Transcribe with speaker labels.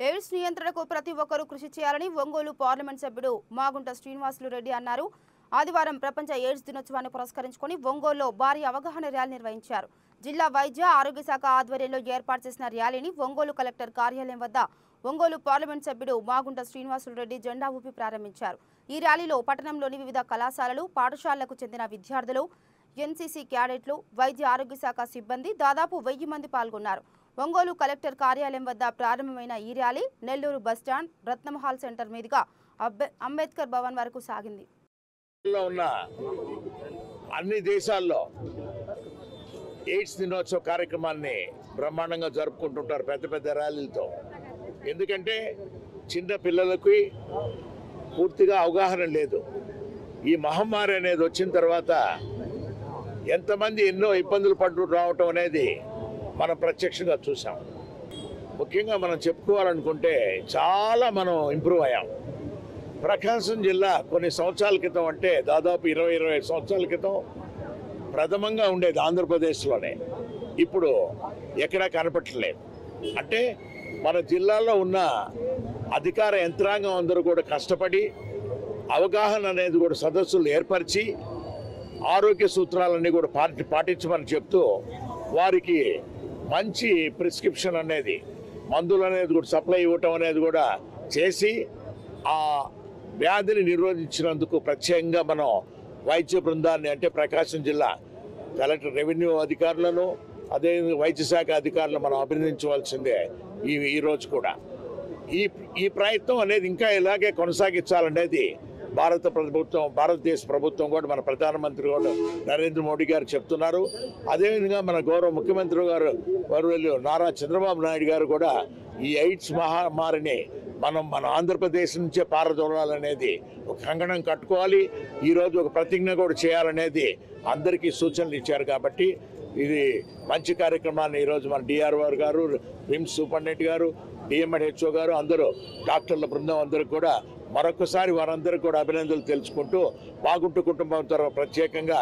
Speaker 1: AIDS నియంత్రణకు ప్రతి ఒక్కరూ కృషి చేయాలని ఒంగోలు పార్లమెంట్ సభ్యుడు మాగుంట శ్రీనివాసులు రెడ్డి అన్నారు. ఆదివారం ప్రపంచ ఎయిడ్స్ దినోత్సవాన్ని పురస్కరించుకొని ఒంగోలులో భారీ అవగాహన ర్యాలీ నిర్వహించారు. జిల్లా వైద్య ఆరోగ్య శాఖ ఆధ్వర్యంలో ఏర్పాటు చేసిన ర్యాలీని ఒంగోలు కలెక్టర్ కార్యాలయం వద్ద ఒంగోలు పార్లమెంట్ సభ్యుడు మాగుంట శ్రీనివాసులు రెడ్డి జెండా ఊపి ప్రారంభించారు. ఈ ర్యాలీలో పట్టణంలోని వివిధ కళాశాలలు, పాఠశాలలకు చెందిన విద్యార్థులు, ఎన్సీసీ క్యాడెట్లు, వైద్య ఆరోగ్య శాఖ సిబ్బంది దాదాపు 1000 మంది పాల్గొన్నారు. ఒంగోలు కలెక్టర్ కార్యాలయం వద్ద ప్రారంభమైన ఈ ర్యాలీ నెల్లూరు బస్టాండ్, రత్నమహాల్ సెంటర్ మీదుగా అంబేద్కర్ భవన్ వరకు సాగింది.
Speaker 2: అన్ని దేశాల్లో ఎయిడ్స్ దినోత్సవ కార్యక్రమాన్ని బ్రహ్మాండంగా జరుపుకుంటుంటారు పెద్ద పెద్ద ర్యాలీలతో. ఎందుకంటే చిన్న పిల్లలకి పూర్తిగా అవగాహన లేదు. ఈ మహమ్మారి అనేది వచ్చిన తర్వాత ఎంతమంది ఎన్నో ఇబ్బందులు పడుతూ రావటం అనేది మనం ప్రత్యక్షంగా చూసాం. ముఖ్యంగా మనం చెప్పుకోవాలనుకుంటే చాలా మనం ఇంప్రూవ్ అయ్యాం. ప్రకాశం జిల్లా కొన్ని సంవత్సరాల క్రితం, అంటే దాదాపు 20-25 సంవత్సరాల క్రితం ప్రథమంగా ఉండేది ఆంధ్రప్రదేశ్లోనే. ఇప్పుడు ఎక్కడా కనపట్టలేదు. అంటే మన జిల్లాలో ఉన్న అధికార యంత్రాంగం అందరూ కూడా కష్టపడి అవగాహన అనేది కూడా సదస్సులు ఏర్పరిచి ఆరోగ్య సూత్రాలన్నీ కూడా పాటించమని చెప్తూ వారికి మంచి ప్రిస్క్రిప్షన్ అనేది, మందులు అనేది కూడా సప్లై ఇవ్వటం అనేది కూడా చేసి ఆ వ్యాధిని నిరోధించినందుకు ప్రత్యేకంగా మనం వైద్య బృందాన్ని, అంటే ప్రకాశం జిల్లా కలెక్టర్, రెవెన్యూ అధికారులను, అదే వైద్య శాఖ అధికారులను మనం అభినందించవలసిందే. ఈరోజు కూడా ఈ ప్రయత్నం అనేది ఇంకా ఇలాగే కొనసాగించాలనేది భారతదేశ ప్రభుత్వం కూడా, మన ప్రధానమంత్రి కూడా నరేంద్ర మోడీ గారు చెప్తున్నారు. అదేవిధంగా మన గౌరవ ముఖ్యమంత్రి గారు వర్యులు నారా చంద్రబాబు నాయుడు గారు కూడా ఈ ఎయిడ్స్ మహమ్మారిని మన ఆంధ్రప్రదేశ్ నుంచే పారదోలాలనేది ఒక కంకణం కట్టుకోవాలి. ఈరోజు ఒక ప్రతిజ్ఞ కూడా చేయాలనేది అందరికీ సూచనలు ఇచ్చారు. కాబట్టి ఇది మంచి కార్యక్రమాన్ని ఈరోజు మన డిఆర్ఓ గారు, రిమ్స్ సూపరింటెండెంట్ గారు, డిఎంహెచ్ఓ గారు, అందరూ డాక్టర్ల బృందం అందరూ కూడా మరొకసారి వారందరికీ కూడా అభినందనలు తెలుసుకుంటూ మాగుంట కుటుంబం తరఫున ప్రత్యేకంగా